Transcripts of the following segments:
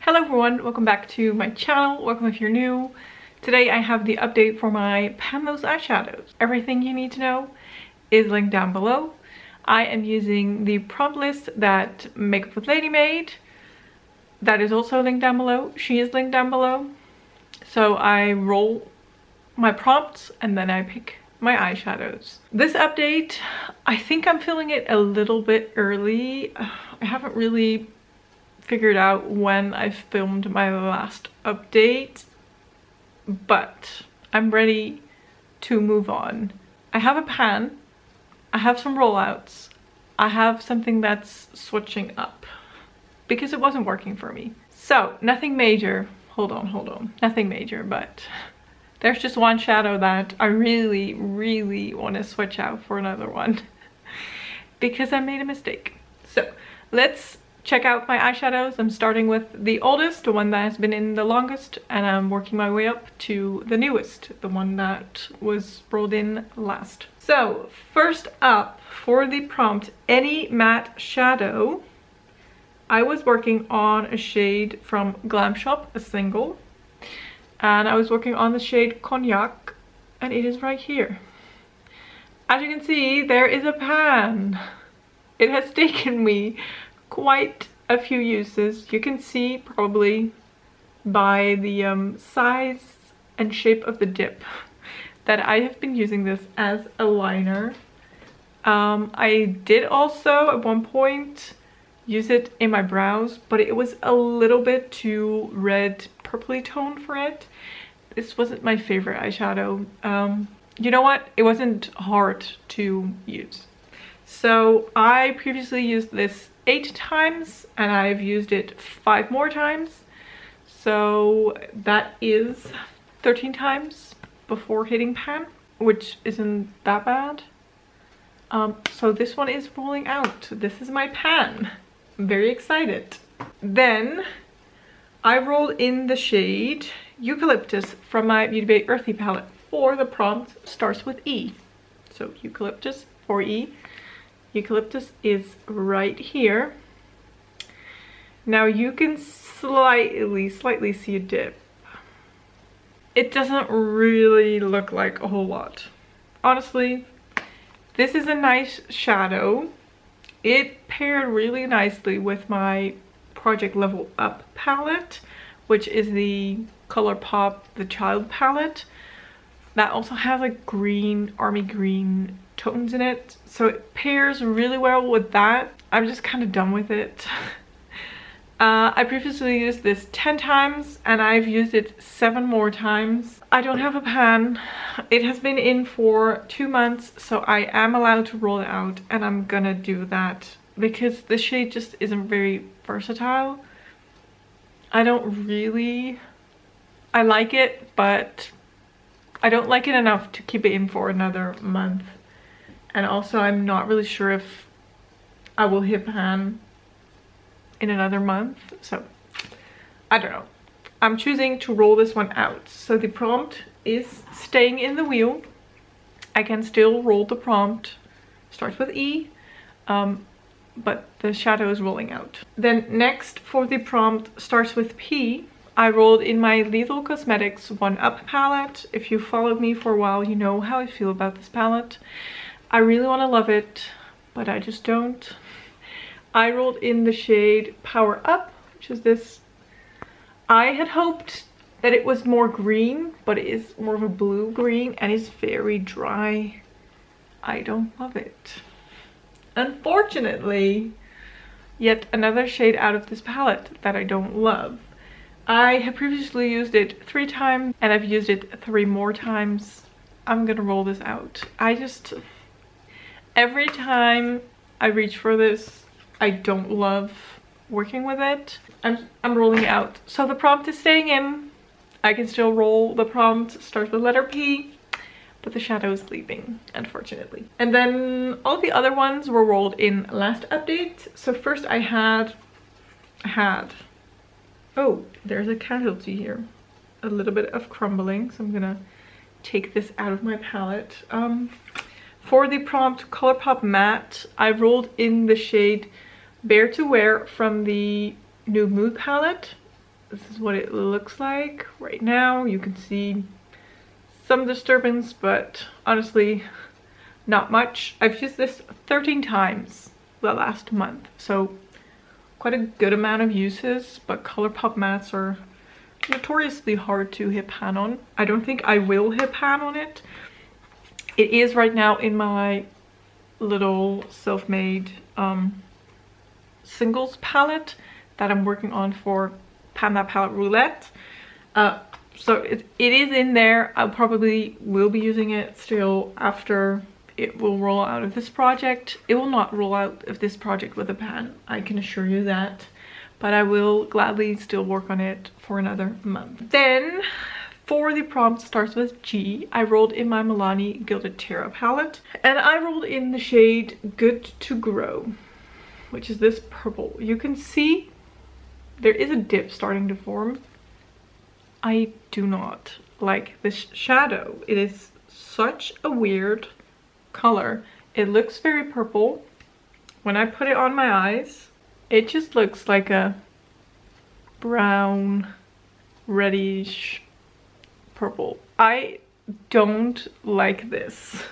Hello everyone, welcome back to my channel. Welcome if you're new. Today I have the update for my Panlos eyeshadows. Everything you need to know is linked down below. I am using the prompt list that Makeup with Laney made. That is also linked down below. She is linked down below. So I roll my prompts and then I pick my eyeshadows. This update, I think I'm filming it a little bit early. I haven't really figured out when I filmed my last update, but I'm ready to move on. I have a pan, I have some rollouts, I have something that's switching up because it wasn't working for me. So nothing major, hold on, nothing major, but there's just one shadow that I really want to switch out for another one because I made a mistake. So let's check out my eyeshadows. I'm starting with the oldest, the one that has been in the longest, and I'm working my way up to the newest, the one that was rolled in last. So first up, for the prompt, any matte shadow, I was working on a shade from Glam Shop, a single, and I was working on the shade Cognac, and it is right here. As you can see, there is a pan. It has taken me quite a few uses. You can see probably by the size and shape of the dip that I have been using this as a liner. I did also at one point use it in my brows, but it was a little bit too red purpley tone for it. This wasn't my favorite eyeshadow. You know what? It wasn't hard to use. So I previously used this 8 times and I've used it 5 more times. So that is 13 times before hitting pan, which isn't that bad. So this one is rolling out. This is my pan. I'm very excited. Then I rolled in the shade Eucalyptus from my Beauty Bay Earthy palette for the prompt starts with E. So Eucalyptus for E. Eucalyptus is right here. Now you can slightly see a dip. It doesn't really look like a whole lot. Honestly, this is a nice shadow. It paired really nicely with my Project Level Up palette, which is the ColourPop The Child palette. That also has like green, army green tones in it, so it pairs really well with that. I'm just kind of done with it. I previously used this 10 times and I've used it 7 more times. I don't have a pan. It has been in for 2 months, so I am allowed to roll it out, and I'm gonna do that because the shade just isn't very versatile. I like it, but I don't like it enough to keep it in for another month. And also I'm not really sure if I will hit pan in another month, so I don't know. I'm choosing to roll this one out. So the prompt is staying in the wheel. I can still roll the prompt. Starts with E, but the shadow is rolling out. Then next for the prompt starts with P. I rolled in my Lethal Cosmetics 1-Up palette. If you followed me for a while, you know how I feel about this palette. I really want to love it, but I just don't. I rolled in the shade Power Up, which is this. I had hoped that it was more green, but it is more of a blue green and it's very dry. I don't love it. Unfortunately, yet another shade out of this palette that I don't love. I have previously used it 3 times and I've used it 3 more times. I'm gonna roll this out. Every time I reach for this, I don't love working with it. I'm rolling it out. So the prompt is staying in. I can still roll the prompt, starts with letter P, but the shadow is leaving, unfortunately. And then all the other ones were rolled in last update. So first I had, oh, there's a casualty here. A little bit of crumbling, so I'm gonna take this out of my palette. For the prompt ColourPop Matte, I rolled in the shade Bare to Wear from the New Mood palette. this is what it looks like right now. You can see some disturbance, but honestly, not much. I've used this 13 times the last month, so quite a good amount of uses, but ColourPop mattes are notoriously hard to hit pan on. I don't think I will hit pan on it. It is right now in my little self-made singles palette that I'm working on for Pan That Palette Roulette. So it is in there. I probably will be using it still after it will roll out of this project. It will not roll out of this project with a pan, I can assure you that. But I will gladly still work on it for another month. Then for the prompt starts with G, I rolled in my Laney Gilded Terra palette. And I rolled in the shade Good to Grow, which is this purple. You can see there is a dip starting to form. I do not like this shadow. It is such a weird color. It looks very purple. When I put it on my eyes, it just looks like a brown, reddish purple. I don't like this.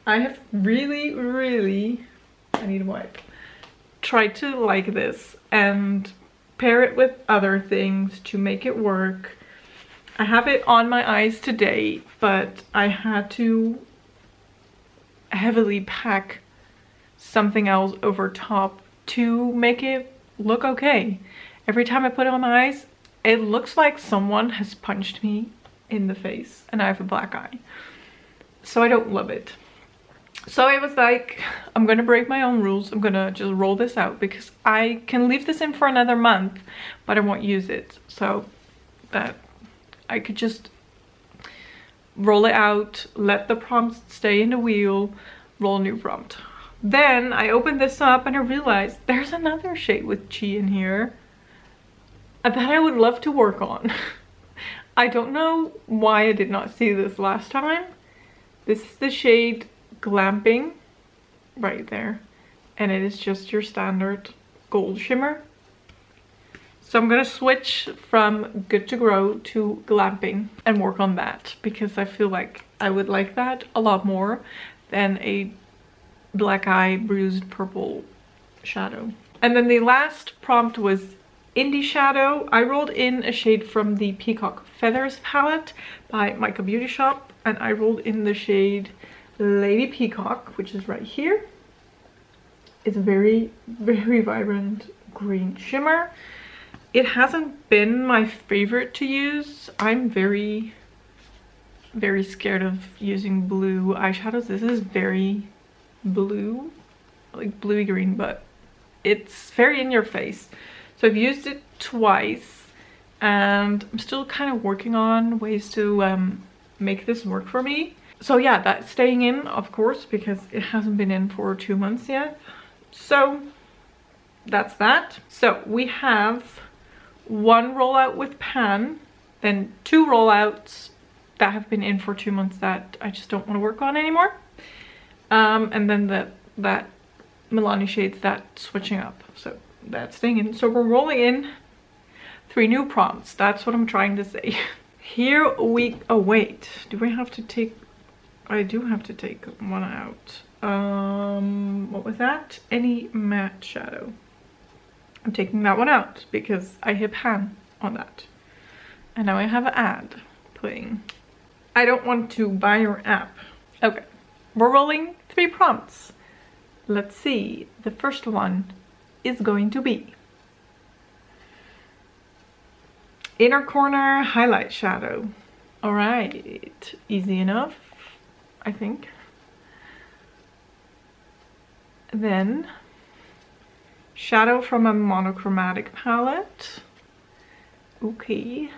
I have really, I need a wipe, tried to like this and pair it with other things to make it work. I have it on my eyes today, but I had to heavily pack something else over top to make it look okay. Every time I put it on my eyes, it looks like someone has punched me in the face and I have a black eye. So I don't love it. So I was like, I'm gonna break my own rules. I'm gonna just roll this out because I can leave this in for another month, but I won't use it. So that I could just roll it out, let the prompts stay in the wheel, roll a new prompt. Then I opened this up and I realized there's another shade with G in here that I would love to work on. I don't know why I did not see this last time. This is the shade Glamping right there, and it is just your standard gold shimmer. So I'm gonna switch from Good to Grow to Glamping and work on that because I feel like I would like that a lot more than a black eye bruised purple shadow. And then the last prompt was Indie Shadow. I rolled in a shade from the Peacock Feathers palette by Micah Beauty Shop, and I rolled in the shade Lady Peacock, which is right here. It's a very vibrant green shimmer. It hasn't been my favorite to use. I'm very scared of using blue eyeshadows. This is very blue, like bluey green, but it's very in your face. So I've used it twice and I'm still kind of working on ways to make this work for me. So yeah, that's staying in, of course, because it hasn't been in for 2 months yet. So that's that. So we have one rollout with pan, then 2 rollouts that have been in for 2 months that I just don't want to work on anymore. And then that Milani shades that switching up. So that's staying in. So we're rolling in 3 new prompts. That's what I'm trying to say. Here we, oh wait, do we have to take, I do have to take one out. What was that? Any matte shadow. I'm taking that one out because I hit pan on that. And now I have an ad playing. I don't want to buy your app. Okay, we're rolling 3 prompts. Let's see. The first one is going to be Inner Corner Highlight Shadow. All right, easy enough, I think. Then shadow from a monochromatic palette. Okay.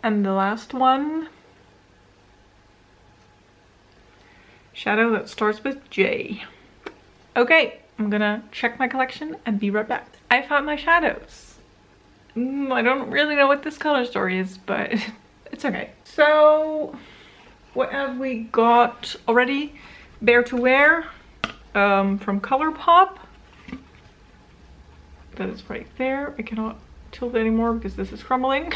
And the last one, shadow that starts with J. Okay, I'm gonna check my collection and be right back. I found my shadows. I don't really know what this color story is, but it's okay. So what have we got already? Bare to Wear from ColourPop. That is right there. I cannot tilt it anymore because this is crumbling.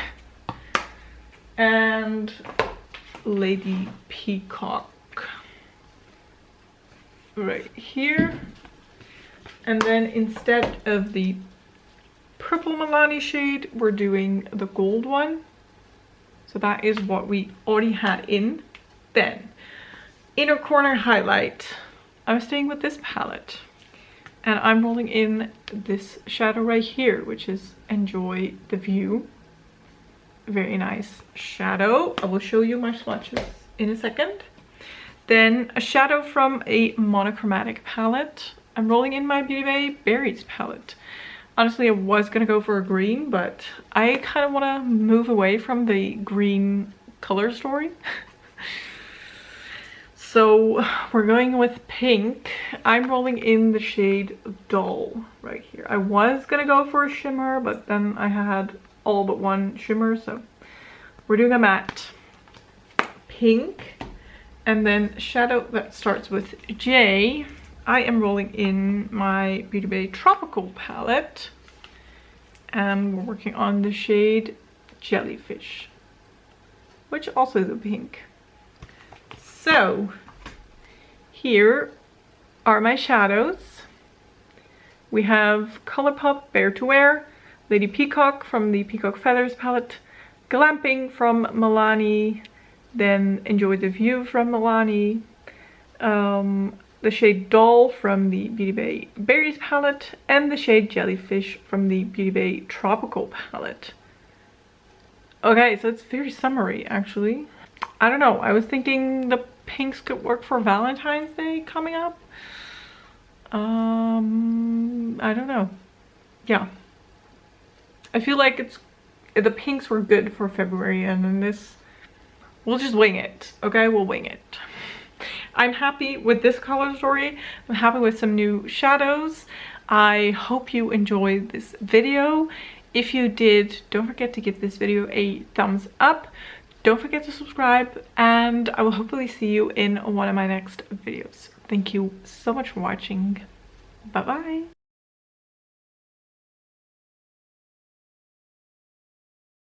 And Lady Peacock right here. And then instead of the purple Milani shade, we're doing the gold one. So that is what we already had in. Then inner corner highlight, I'm staying with this palette and I'm rolling in this shadow right here, which is Enjoy the View. Very nice shadow. I will show you my swatches in a second. Then a shadow from a monochromatic palette. I'm rolling in my Beauty Bay Berries palette. Honestly, I was gonna go for a green, but I kind of want to move away from the green color story. So we're going with pink. I'm rolling in the shade Dull right here. I was gonna go for a shimmer, but then I had all but one shimmer, so we're doing a matte pink. And then shadow that starts with J, I am rolling in my Beauty Bay Tropical palette, and we're working on the shade Jellyfish, which also is a pink. So here are my shadows. We have Colourpop Bare to Wear, Lady Peacock from the Peacock Feathers palette, Glamping from Milani, then Enjoy the View from Milani, the shade Dull from the Beauty Bay Berries palette, and the shade Jellyfish from the Beauty Bay Tropical palette. Okay, so it's very summery actually. I don't know, I was thinking the pinks could work for Valentine's Day coming up. I don't know. Yeah. I feel like the pinks were good for February, and then this, we'll just wing it, okay? We'll wing it. I'm happy with this color story. I'm happy with some new shadows. I hope you enjoyed this video. If you did, don't forget to give this video a thumbs up. Don't forget to subscribe, and I will hopefully see you in one of my next videos. Thank you so much for watching. Bye bye.